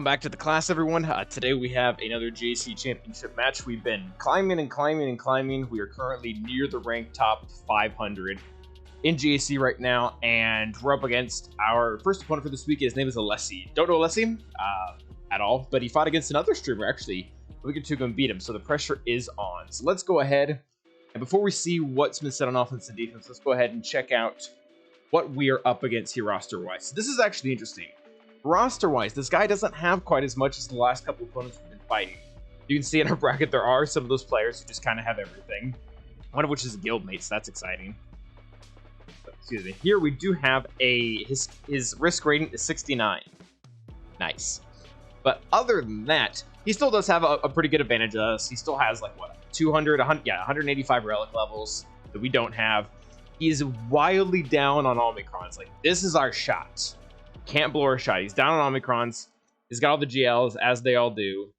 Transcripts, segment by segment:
back to the class, everyone. Today we have another JC Championship match. We've been climbing and climbing and climbing. We are currently near the rank top 500 in JC right now, and we're up against our first opponent for this week. His name is SLKR. Don't know SLKR at all, but he fought against another streamer, actually. We could go and beat him, so the pressure is on. So let's go ahead, and before we see what's been said on offense and defense, let's go ahead and check out what we are up against here roster-wise. So this is actually interesting. Roster-wise, this guy doesn't have quite as much as the last couple of opponents we've been fighting. You can see in our bracket there are some of those players who just kind of have everything. One of which is a guildmate, so that's exciting. Excuse me. Here we do have his risk rating is 69. Nice. But other than that, he still does have a pretty good advantage of us. He still has like what, 185 relic levels that we don't have. He's wildly down on wAmPaCrOns. Like, this is our shot. Can't blow our shot. He's down on wAmPaCrOns. He's got all the GLs, as they all do.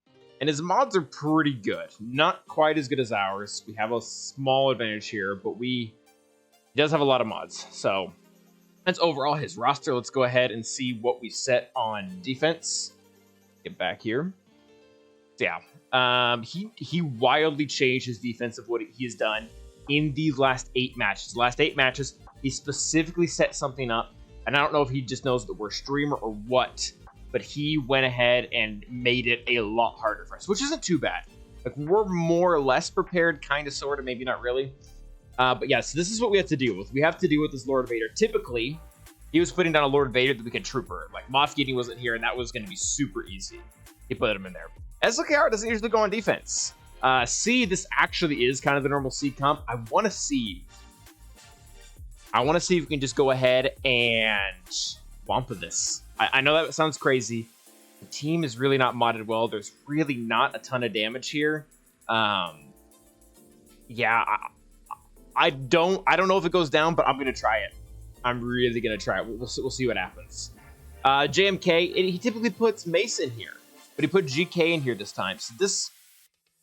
And his mods are pretty good. Not quite as good as ours. We have a small advantage here, but he does have a lot of mods. So that's overall his roster. Let's go ahead and see what we set on defense. Get back here. So yeah, he wildly changed his defense of what he has done in these last 8 matches. The last 8 matches, he specifically set something up. And I don't know if he just knows that we're a streamer or what, but he went ahead and made it a lot harder for us, which isn't too bad. Like, we're more or less prepared, kind of, sort of, maybe not really. But yeah, so this is what we have to deal with. We have to deal with this Lord Vader. Typically, he was putting down a Lord Vader that we could trooper. Like, Moff Gideon wasn't here, and that was going to be super easy. He put him in there. SLKR doesn't usually go on defense. SEE, this actually is kind of the normal SEE comp. I want to see if we can just go ahead and Wampa this. I know that sounds crazy. The team is really not modded well. There's really not a ton of damage here. Yeah, I don't know if it goes down, but I'm gonna try it. I'm really gonna try it. We'll see what happens. JMK, he typically puts Mace in here, but he put GK in here this time. So this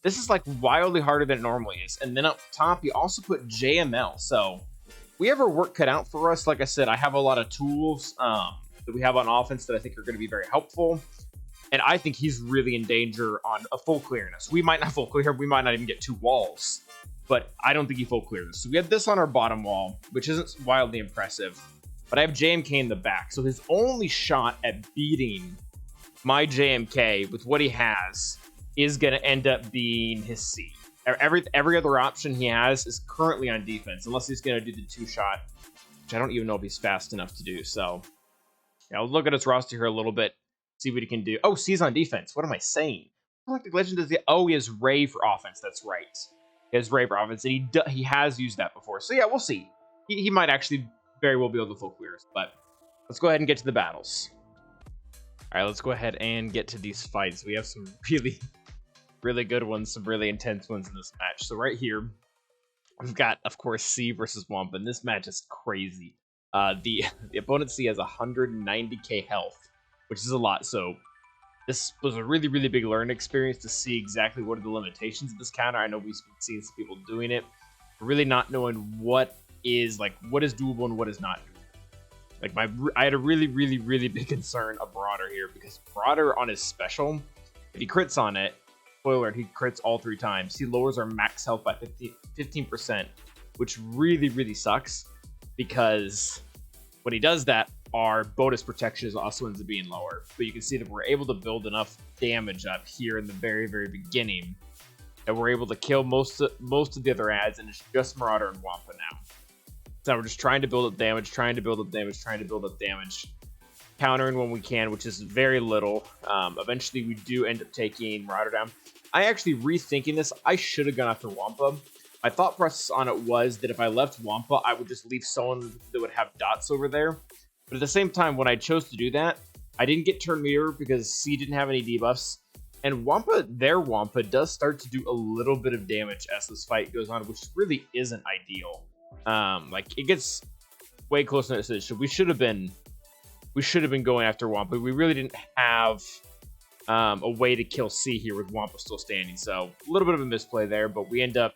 is like wildly harder than it normally is. And then up top, he also put JML. So we have our work cut out for us. Like I said, I have a lot of tools that we have on offense that I think are going to be very helpful. And I think he's really in danger on a full clearness. We might not full clear. We might not even get 2 walls. But I don't think he full clears. So we have this on our bottom wall, which isn't wildly impressive. But I have JMK in the back. So his only shot at beating my JMK with what he has is going to end up being his SEE. Every other option he has is currently on defense, unless he's going to do the 2-shot, which I don't even know if he's fast enough to do. So, yeah, I'll look at his roster here a little bit, see what he can do. Oh, SEE's on defense. What am I saying? Galactic Legend does the... Oh, he has Ray for offense. That's right. He has Ray for offense, and he has used that before. So, yeah, we'll see. He might actually very well be able to full clear us, but let's go ahead and get to the battles. All right, let's go ahead and get to these fights. We have some really good ones, some really intense ones in this match. So right here, we've got, of course, SEE versus Wampa, and this match is crazy. The opponent SEE has 190k health, which is a lot. So this was a really big learning experience to see exactly what are the limitations of this counter. I know we've seen some people doing it, really not knowing what is doable and what is not doable. Like, I had a really big concern of Marauder here, because Marauder on his special, if he crits on it, spoiler, he crits all 3 times. He lowers our max health by 15%, which really sucks, because when he does that, our bonus protection is also ends up being lower. But you can see that we're able to build enough damage up here in the very beginning that we're able to kill most of the other ads, and it's just Marauder and Wampa now. So we're just trying to build up damage, countering when we can, which is very little. Eventually, we do end up taking Marauder down. I actually, rethinking this, I should have gone after Wampa. My thought process on it was that if I left Wampa, I would just leave someone that would have dots over there. But at the same time, when I chose to do that, I didn't get turn meter because SEE didn't have any debuffs. And their Wampa does start to do a little bit of damage as this fight goes on, which really isn't ideal. Like, it gets way closer to this. We should have been going after Wampa. We really didn't have a way to kill SEE here with Wampa still standing. So a little bit of a misplay there, but we end up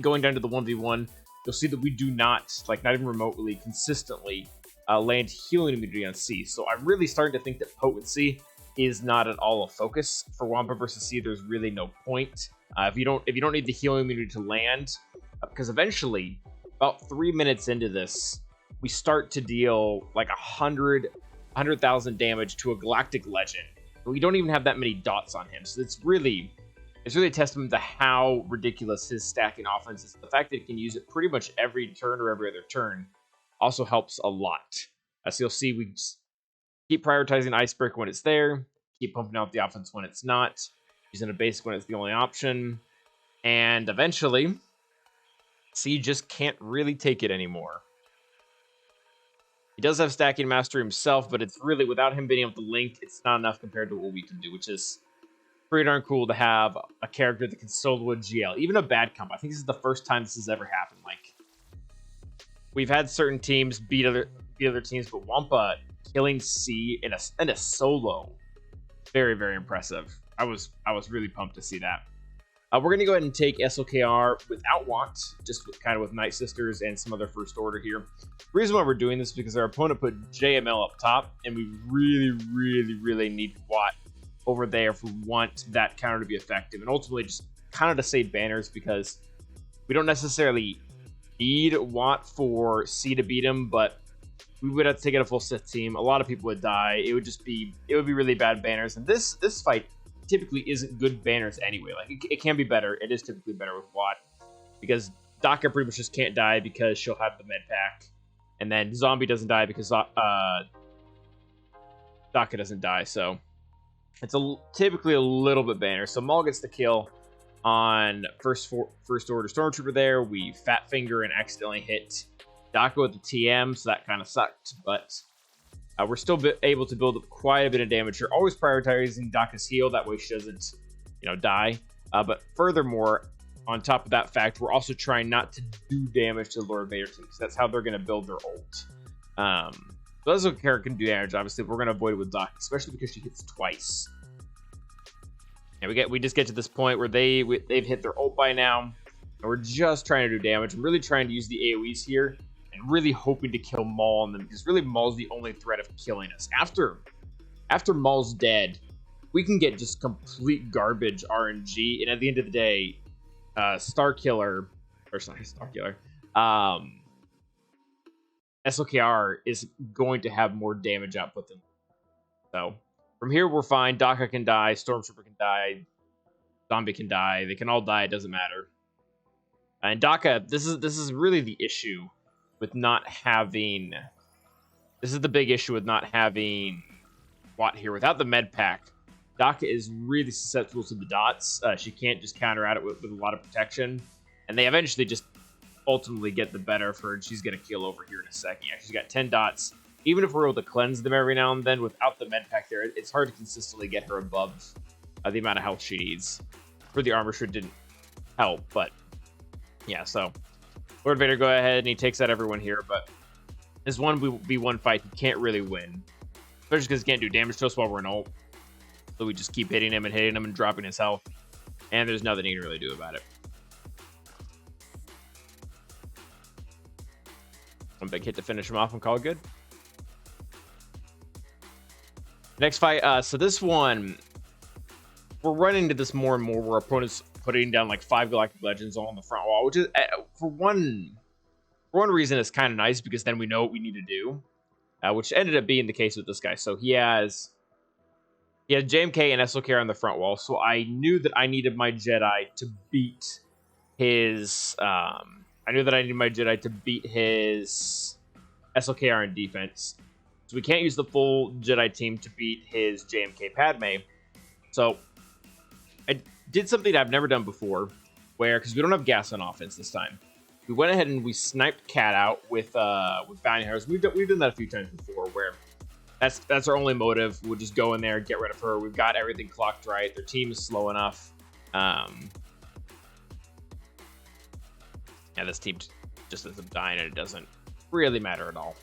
going down to the 1v1. You'll see that we do not even remotely consistently land healing immunity on SEE. So I'm really starting to think that potency is not at all a focus for Wampa versus SEE. There's really no point. If you don't need the healing immunity to land, because eventually, about 3 minutes into this, we start to deal like 100,000 damage to a Galactic Legend. We don't even have that many dots on him, so it's really a testament to how ridiculous his stacking offense is. The fact that he can use it pretty much every turn or every other turn also helps a lot. So you'll see we just keep prioritizing Icebreaker when it's there, keep pumping out the offense when it's not, using a basic when it's the only option, and eventually, SEE just can't really take it anymore. He does have stacking mastery himself, but it's really, without him being able to link, it's not enough compared to what we can do, which is pretty darn cool to have a character that can solo a GL, even a bad comp. I think this is the first time this has ever happened. Like, we've had certain teams beat other teams, but Wampa killing SEE in a solo, very, very impressive. I was really pumped to see that. We're gonna go ahead and take SLKR without Want, just with Night Sisters and some other first order here. The reason why we're doing this is because our opponent put JML up top, and we really, really, really need Watt over there if we want that counter to be effective, and ultimately just kind of to save banners, because we don't necessarily need Watt for SEE to beat him, but we would have to take out a full Sith team. A lot of people would die. It would be really bad banners, and this fight typically isn't good banners anyway. Like, it can be better. It is typically better with Watt, because Daka pretty much just can't die because she'll have the med pack, and then Zombie doesn't die because Daka doesn't die, so it's typically a little bit banner. So Maul gets the kill on first order Stormtrooper there. We fat finger and accidentally hit Daka with the TM, so that kind of sucked, but we're still able to build up quite a bit of damage here. Always prioritizing Daka's heal, that way she doesn't, die. But furthermore, on top of that fact, we're also trying not to do damage to the Lord Vader team, because that's how they're going to build their ult. So SLKR can do damage, obviously, but we're going to avoid it with Daka, especially because she hits twice. And we just get to this point where they've hit their ult by now, and we're just trying to do damage. I'm really trying to use the AoEs here, and really hoping to kill Maul on them, because really Maul's the only threat of killing us. After Maul's dead, we can get just complete garbage RNG, and at the end of the day, SLKR is going to have more damage output than. So from here we're fine. Daka can die, Stormtrooper can die, Zombie can die. They can all die. It doesn't matter. And Daka, this is really the issue with not having. This is the big issue with not having Watt here. Without the med pack, Daka is really susceptible to the dots. She can't just counter at it with a lot of protection, and they eventually just ultimately get the better of her, and she's gonna kill over here in a second. Yeah, she's got 10 dots. Even if we're able to cleanse them every now and then, without the med pack there, it's hard to consistently get her above the amount of health she needs. For the armor shred didn't help, but yeah. So Lord Vader go ahead and he takes out everyone here, but this 1v1 fight he can't really win, especially because he can't do damage to us while we're in ult. So we just keep hitting him and dropping his health, and there's nothing he can really do about it. One big hit to finish him off and call it good. Next fight, so this one, we're running into this more and more where opponents putting down like 5 Galactic Legends all on the front wall, which is, for one reason, it's kind of nice, because then we know what we need to do, which ended up being the case with this guy. So he has JMK and SLKR on the front wall, so I knew that I needed my Jedi to beat his. I knew that I needed my Jedi to beat his SLKR in defense. So we can't use the full Jedi team to beat his JMK Padme. So I did something I've never done before, where, because we don't have gas on offense this time, we went ahead and we sniped Cat out with bounty hunters. We've done that a few times before, where that's our only motive. We'll just go in there, get rid of her. We've got everything clocked right. Their team is slow enough. Yeah, this team just ends up dying, and it doesn't really matter at all.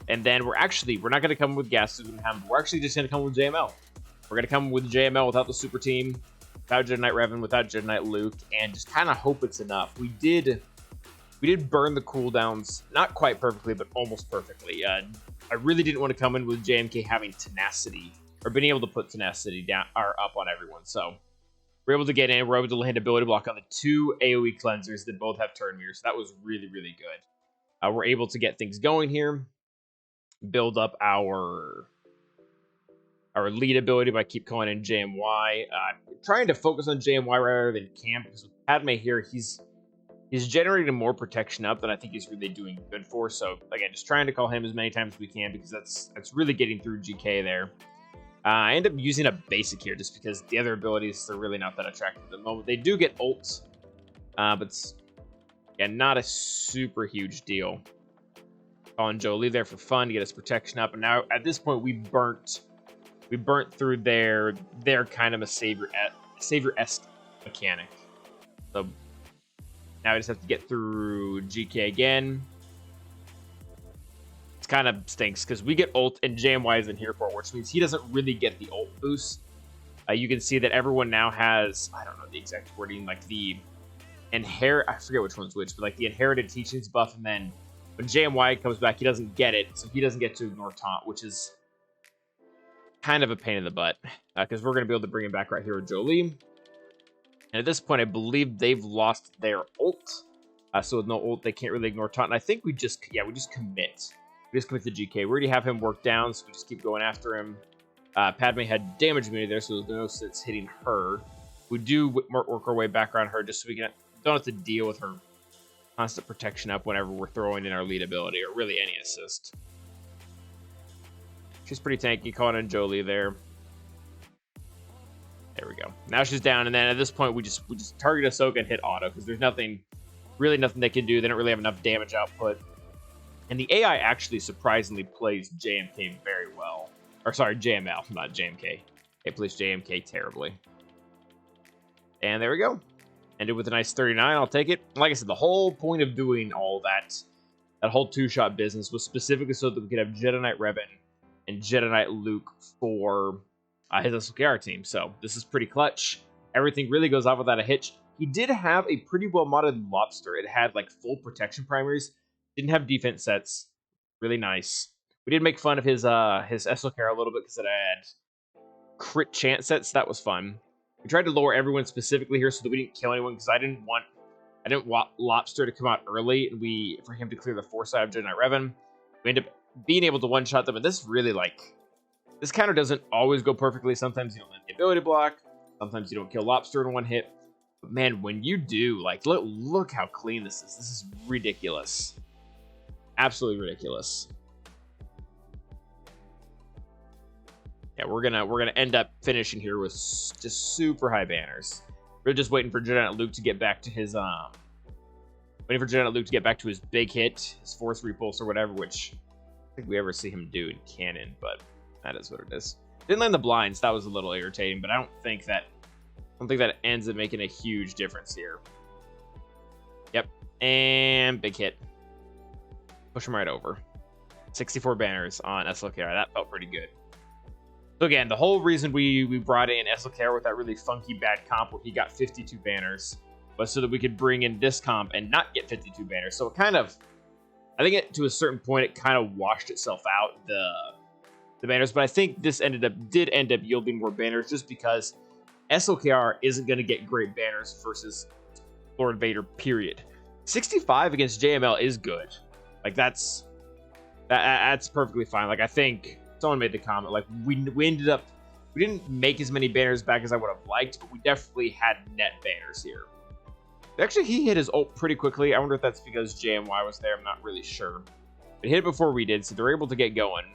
And then we're not going to come with gas. We're actually just going to come with JML. We're going to come with JML without the super team, without Jedi Knight Revan, without Jedi Knight Luke, and just kind of hope it's enough. We did burn the cooldowns, not quite perfectly, but almost perfectly. I really didn't want to come in with JMK having tenacity, or being able to put tenacity down or up on everyone. So we're able to get in. We're able to land ability block on the 2 AoE cleansers that both have turn mirrors. So that was really, really good. We're able to get things going here. Build up our lead ability by keep calling in JMY. Trying to focus on JMY rather than Camp, because with Padme here, he's generating more protection up than I think he's really doing good for. So again, just trying to call him as many times as we can, because that's really getting through GK there. I end up using a basic here just because the other abilities are really not that attractive at the moment. They do get ults, but it's, again, not a super huge deal. Calling Jolie there for fun to get his protection up, and now at this point we burnt through their kind of a savior-esque mechanic. So now we just have to get through GK again. It's kind of stinks because we get ult and JMY isn't here for it, which means he doesn't really get the ult boost. You can see that everyone now has, I don't know the exact wording, like the I forget which one's which, but like the inherited teachings buff, and then when JMY comes back, he doesn't get it, so he doesn't get to ignore taunt, which is kind of a pain in the butt, because we're going to be able to bring him back right here with Jolie. And at this point, I believe they've lost their ult. So with no ult, they can't really ignore taunt. And I think we just commit. We just commit to GK. We already have him worked down, so we just keep going after him. Padme had damage immunity there, so there's no sense hitting her. We do work our way back around her just so we don't have to deal with her constant protection up whenever we're throwing in our lead ability, or really any assist. She's pretty tanky, calling in Jolie there. There we go. Now she's down, and then at this point we just target Ahsoka and hit auto, because there's really nothing they can do. They don't really have enough damage output. And the AI actually surprisingly plays JMK very well. Or sorry, JML, not JMK. It plays JMK terribly. And there we go. Ended with a nice 39. I'll take it. Like I said, the whole point of doing all that whole two-shot business was specifically so that we could have Jedi Knight Revan and Jedi Knight Luke for his SLKR team. So this is pretty clutch. Everything really goes off without a hitch. He did have a pretty well modded Lobster. It had like full protection primaries. Didn't have defense sets. Really nice. We did make fun of his SLKR a little bit because it had crit chance sets. That was fun. We tried to lower everyone specifically here so that we didn't kill anyone, because I didn't want Lobster to come out early and for him to clear the foresight of Jedi Knight Revan. We end up being able to one-shot them, and this really, this counter doesn't always go perfectly. Sometimes you don't land the ability block. Sometimes you don't kill Lobster in one hit. But man, when you do, look how clean this is. This is ridiculous. Absolutely ridiculous. Yeah, we're gonna end up finishing here with just super high banners. We're just waiting for Jedi Knight Luke to get back to his big hit, his Force Repulse or whatever, which I think we ever see him do in canon, but that is what it is. Didn't land the blinds. That was a little irritating, but I don't think that ends up making a huge difference here. Yep, and big hit. Push him right over. 64 banners on SLKR. That felt pretty good. So again, the whole reason we brought in SLKR with that really funky bad comp where he got 52 banners was so that we could bring in this comp and not get 52 banners. So it kind of, I think to a certain point, it kind of washed itself out, the banners. But I think this did end up yielding more banners just because SLKR isn't going to get great banners versus Lord Vader, period. 65 against JML is good. That's perfectly fine. I think someone made the comment, we didn't make as many banners back as I would have liked, but we definitely had net banners here. Actually, he hit his ult pretty quickly. I wonder if that's because JMY was there. I'm not really sure. But he hit it before we did, so they're able to get going.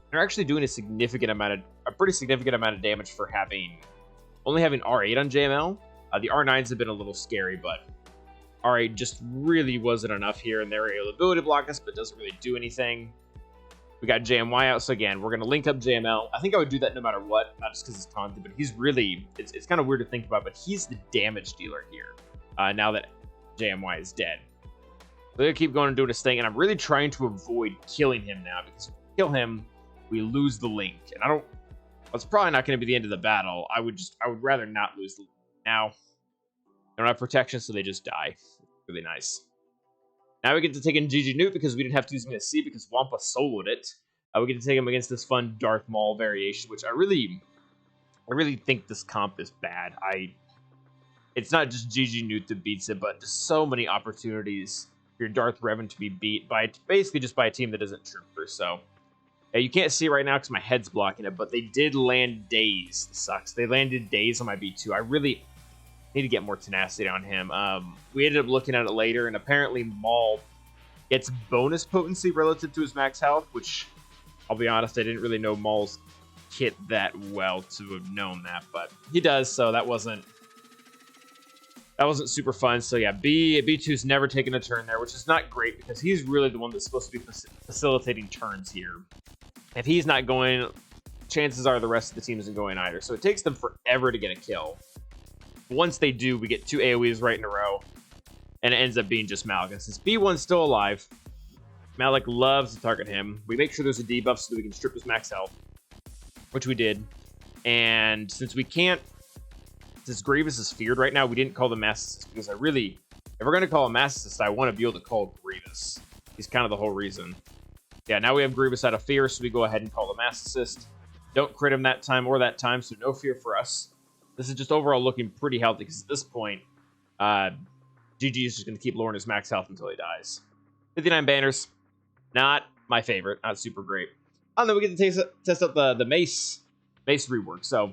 They're actually doing a pretty significant amount of damage for only having R8 on JML. The R9s have been a little scary, but R8 just really wasn't enough here, and they're able to ability block us, but doesn't really do anything. We got JMY out, so again, we're going to link up JML. I think I would do that no matter what, not just because it's taunted, but he's really, it's kind of weird to think about, but he's the damage dealer here, now that JMY is dead. So they're going to keep going and doing his thing, and I'm really trying to avoid killing him now, because if we kill him, we lose the link, and it's probably not going to be the end of the battle. I would rather not lose the link. Now, they don't have protection, so they just die. Really nice. Now we get to take in GG Nute because we didn't have to use vs.SEE because Wampa soloed it. We get to take him against this fun Darth Maul variation, which I really think this comp is bad. It's not just GG Nute that beats it, but just so many opportunities for your Darth Revan to be beat by basically just by a team that isn't Trooper. So you can't see it right now because my head's blocking it, but they did land Daze. This sucks. They landed Daze on my B2. I really need to get more tenacity on him. We ended up looking at it later, and apparently Maul gets bonus potency relative to his max health, which I'll be honest, I didn't really know Maul's kit that well to have known that, but he does, so that wasn't super fun. So yeah, B2's never taken a turn there, which is not great because he's really the one that's supposed to be facilitating turns here. If he's not going, chances are the rest of the team isn't going either. So it takes them forever to get a kill. Once they do, we get 2 AoEs right in a row, and it ends up being just Malik. And since B1's still alive, Malik loves to target him. We make sure there's a debuff so that we can strip his max health, which we did. And since Grievous is feared right now, we didn't call the Mass Assist because if we're going to call a Mass Assist, I want to be able to call Grievous. He's kind of the whole reason. Yeah, now we have Grievous out of fear, so we go ahead and call the Mass Assist. Don't crit him that time, so no fear for us. This is just overall looking pretty healthy because at this point, GG is just going to keep lowering his max health until he dies. 59 banners. Not my favorite. Not super great. And then we get to test out the Mace rework. So,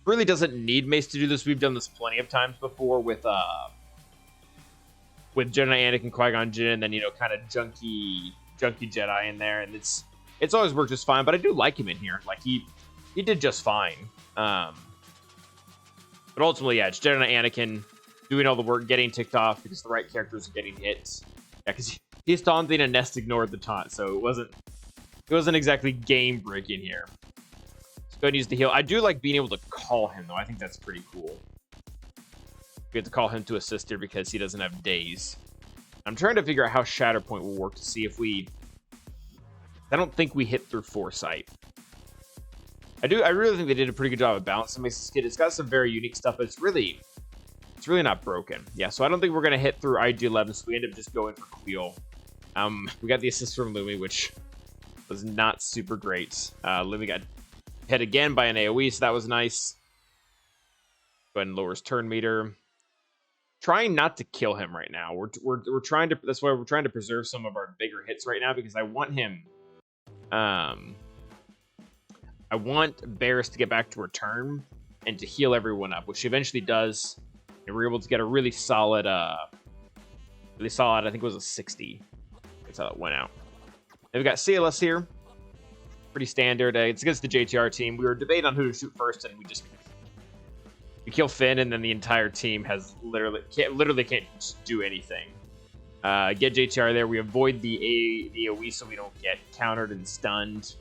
really doesn't need Mace to do this. We've done this plenty of times before with Jedi Anakin, Qui-Gon Jinn, and then, kind of junky Jedi in there. And it's always worked just fine, but I do like him in here. Like, he did just fine. But ultimately, yeah, it's Jedi Anakin doing all the work, getting ticked off because the right characters are getting hit. Yeah, because he's taunting and Nest ignored the taunt, so it wasn't exactly game breaking here. Let's go ahead and use the heal. I do like being able to call him though. I think that's pretty cool. We have to call him to assist here because he doesn't have Daze. I'm trying to figure out how Shatterpoint will work to see if I don't think we hit through Foresight. I really think they did a pretty good job of balancing this kit. It's got some very unique stuff, but it's really not broken. Yeah, so I don't think we're gonna hit through IG-11, so we end up just going for Queel. We got the assist from Lumi, which was not super great. Lumi got hit again by an AoE, so that was nice. Go ahead and lower his turn meter. Trying not to kill him right now. We're trying to. That's why we're trying to preserve some of our bigger hits right now because I want him. I want Barris to get back to return and to heal everyone up, which he eventually does. And we're able to get a really solid, I think it was a 60. That's how it went out. Then we got CLS here. Pretty standard. It's against the JTR team. We were debating on who to shoot first, and we kill Finn, and then the entire team has literally can't do anything. Get JTR there. We avoid the AoE so we don't get countered and stunned.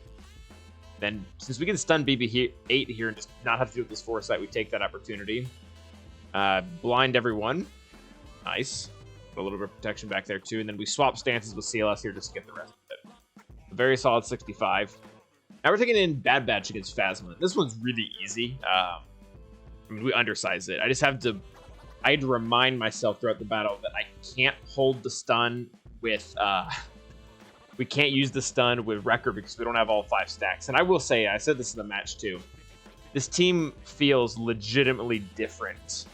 Then, since we can stun BB-8 here and just not have to do with this Foresight, we take that opportunity. Blind everyone. Nice. A little bit of protection back there, too. And then we swap stances with CLS here just to get the rest of it. A very solid 65. Now we're taking in Bad Batch against Phasma. This one's really easy. We undersized it. I had to remind myself throughout the battle that I can't hold the stun with... we can't use the stun with Wrecker because we don't have all 5 stacks. And I will say, I said this in the match too, this team feels legitimately different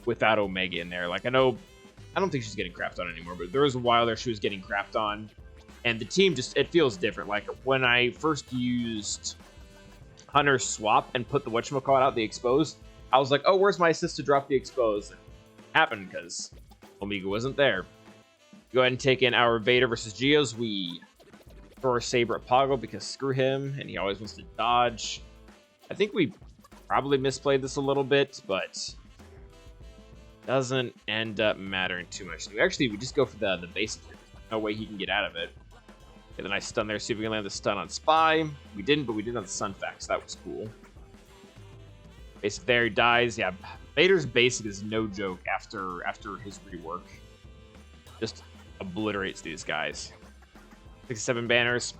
without Omega in there. Like, I don't think she's getting crapped on anymore, but there was a while there she was getting crapped on. And the team it feels different. Like, when I first used Hunter's Swap and put the whatchamacallit out, the Expose, I was like, oh, where's my assist to drop the Expose? And it happened because Omega wasn't there. Go ahead and take in our Vader versus Geos. We throw our Saber at Poggle because screw him, and he always wants to dodge. I think we probably misplayed this a little bit, but doesn't end up mattering too much. We just go for the basic hit. No way he can get out of it. Get a nice stun there. See if we can land the stun on Spy. We didn't, but we did on the Sunfax. So that was cool. Basic there, he dies. Yeah, Vader's basic is no joke after his rework. Just obliterates these guys. 67 banners.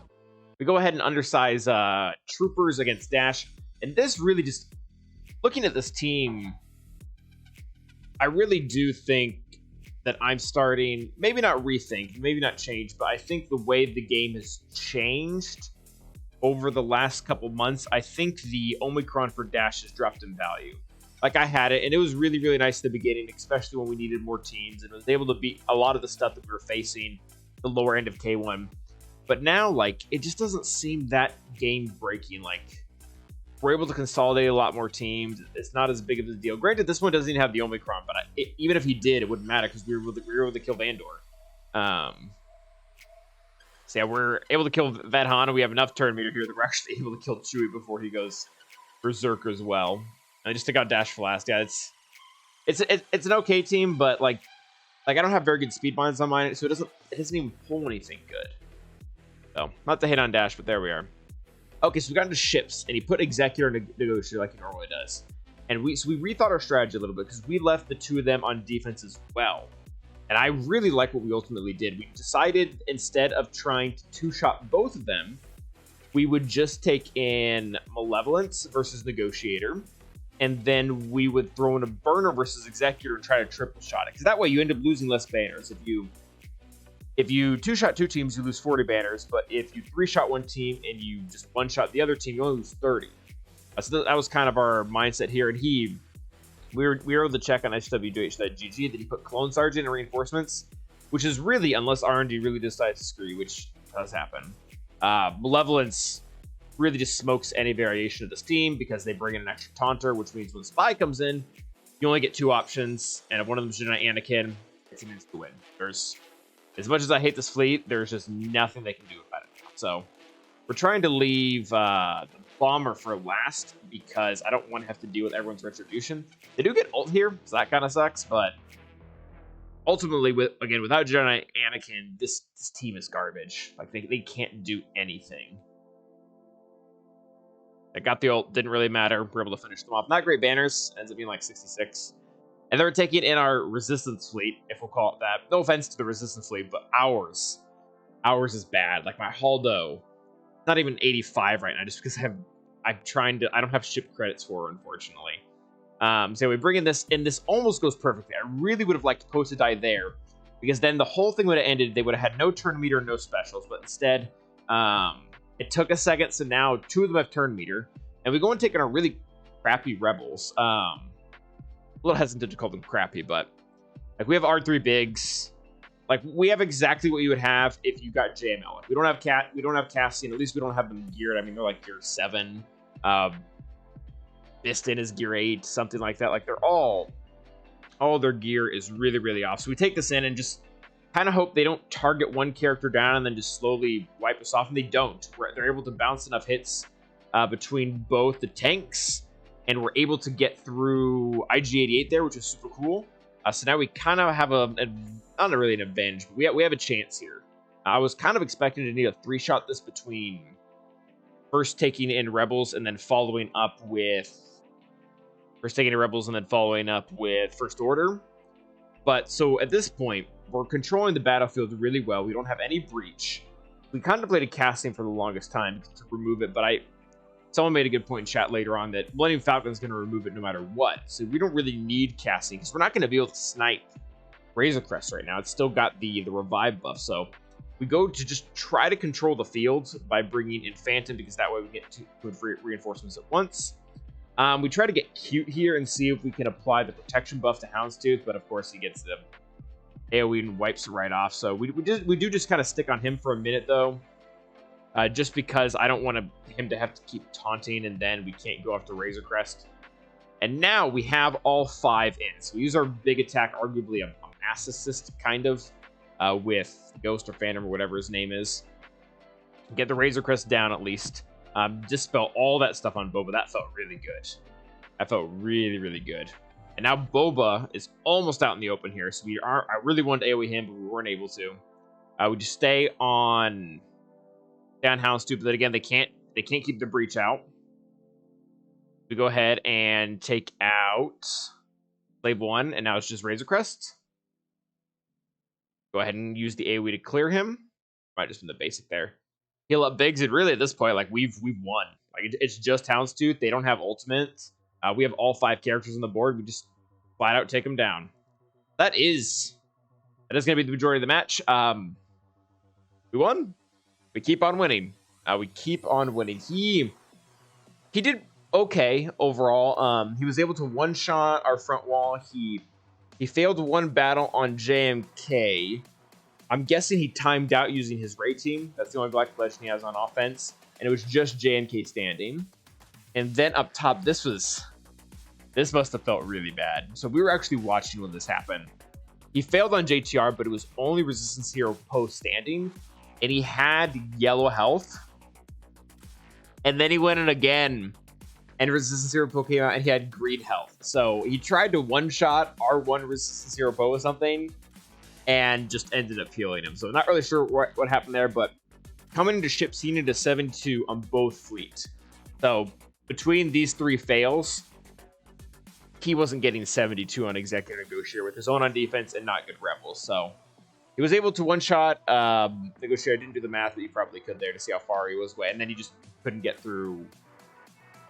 We go ahead and undersize Troopers against Dash. And this really just... Looking at this team, I really do think that I'm starting... Maybe not rethink, maybe not change, but I think the way the game has changed over the last couple months, I think the Omicron for dash has dropped in value. Like, I had it, and it was really, really nice at the beginning, especially when we needed more teams, and was able to beat a lot of the stuff that we were facing, the lower end of K1. But now, like, it just doesn't seem that game-breaking. Like, we're able to consolidate a lot more teams. It's not as big of a deal. Granted, this one doesn't even have the Omicron, but even if he did, it wouldn't matter because we were able to kill Vandor. So yeah, we're able to kill Vedhan, and we have enough turn meter here that we're actually able to kill Chewie before he goes Berserker as well. And I just took out Dash Flask. Yeah, it's an okay team, but like I don't have very good speed binds on mine, so it doesn't even pull anything good. So not to hate on Dash, but there we are. Okay, so we got into ships, and he put Executor and Negotiator like he normally does. And we rethought our strategy a little bit because we left the two of them on defense as well. And I really like what we ultimately did. We decided instead of trying to two-shot both of them, we would just take in Malevolence versus Negotiator, and then we would throw in a Burner versus Executor and try to triple shot it. Because that way you end up losing less banners. If you two-shot two teams, you lose 40 banners, but if you three-shot one team and you just one-shot the other team, you only lose 30. So that was kind of our mindset here, and we were able to check on SWH.GG that he put Clone Sergeant and Reinforcements, which is really, unless R&D really decides to screw you, which does happen. Malevolence really just smokes any variation of this team because they bring in an extra Taunter, which means when Spy comes in, you only get two options, and if one of them is Jedi Anakin, it's an instant win. As much as I hate this fleet, there's just nothing they can do about it. So we're trying to leave the Bomber for last because I don't want to have to deal with everyone's retribution. They do get ult here, so that kind of sucks, but ultimately, without Jedi Anakin, this team is garbage. Like, they can't do anything. I got the ult, didn't really matter. We're able to finish them off. Not great banners, ends up being like 66. And they're taking in our Resistance fleet, if we'll call it that. No offense to the Resistance fleet, but ours is bad. Like, my Haldo, not even 85 right now, just because I don't have ship credits for her, unfortunately. So we bring in this, and this almost goes perfectly. I really would have liked to post a die there, because then the whole thing would have ended. They would have had no turn meter, no specials, but instead, it took a second, so now two of them have turn meter, and we go and take in our really crappy rebels. A little hesitant to call them crappy, but like, we have R3 bigs. Like, we have exactly what you would have if you got JML. Like, we don't have Cassian. At least we don't have them geared. I mean, they're like gear 7. Biston is gear 8, something like that. Like, they're all their gear is really, really off. So we take this in and just kind of hope they don't target one character down and then just slowly wipe us off. And they don't. They're able to bounce enough hits between both the tanks, and we're able to get through IG-88 there, which is super cool. So now we kind of have not really an advantage, but we have a chance here. I was kind of expecting to need a 3-shot this between first taking in Rebels and then following up with First Order. But so at this point, we're controlling the battlefield really well. We don't have any breach. We contemplated casting for the longest time to remove it, but someone made a good point in chat later on that Millennium Falcon is going to remove it no matter what. So we don't really need casting because we're not going to be able to snipe Razor Crest right now. It's still got the revive buff. So we go to just try to control the field by bringing in Phantom, because that way we get two reinforcements at once. We try to get cute here and see if we can apply the protection buff to Houndstooth, but of course he gets the AoE and wipes it right off. So we do just kind of stick on him for a minute though. Just because I don't want him to have to keep taunting, and then we can't go after Razor Crest. And now we have all 5 in. So we use our big attack, arguably a mass assist, kind of, with Ghost or Phantom or whatever his name is. Get the Razor Crest down at least. Dispel all that stuff on Boba. That felt really good. That felt really, really good. And now Boba is almost out in the open here. So I really wanted to AoE him, but we weren't able to. We just stay on Houndstooth, but then again, they can't keep the breach out. We go ahead and take out Slave 1, and now it's just Razor Crest. Go ahead and use the AoE to clear him. Might just been the basic there. Heal up Biggs, and really at this point, like, we've won. Like, it's just Houndstooth. They don't have ultimate. We have all 5 characters on the board. We just flat out take them down. That is going to be the majority of the match. We won. We keep on winning. We keep on winning. He did okay overall. He was able to one-shot our front wall. He failed one battle on JMK. I'm guessing he timed out using his Ray team. That's the only Black Legend he has on offense. And it was just JMK standing. And then up top, this must have felt really bad. So we were actually watching when this happened. He failed on JTR, but it was only Resistance Hero Poe standing. And he had yellow health. And then he went in again. And Resistance Hero Poe came out and he had green health. So he tried to one-shot R1 Resistance Hero Poe or something. And just ended up healing him. So not really sure what happened there. But coming into ship, he needed a 7-2 on both fleet. So between these three fails, he wasn't getting 72 on Executor Negotiator with his own on defense and not good rebels. So he was able to one-shot Negotiator. I didn't do the math, but you probably could there to see how far he was away. And then he just couldn't get through.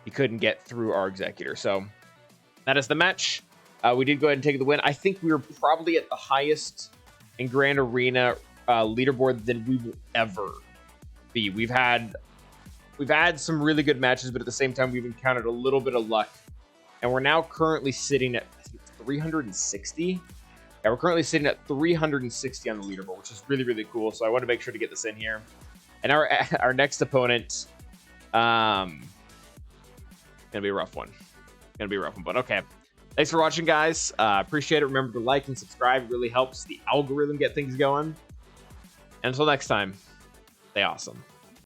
He couldn't get through our Executor. So that is the match. We did go ahead and take the win. I think we were probably at the highest in Grand Arena leaderboard than we will ever be. We've had some really good matches, but at the same time, we've encountered a little bit of luck. And we're now currently sitting at 360. Yeah, we're currently sitting at 360 on the leaderboard, which is really, really cool. So I want to make sure to get this in here. And our next opponent, gonna be a rough one. But okay. Thanks for watching, guys. Appreciate it. Remember to like and subscribe. It really helps the algorithm get things going. And until next time, stay awesome.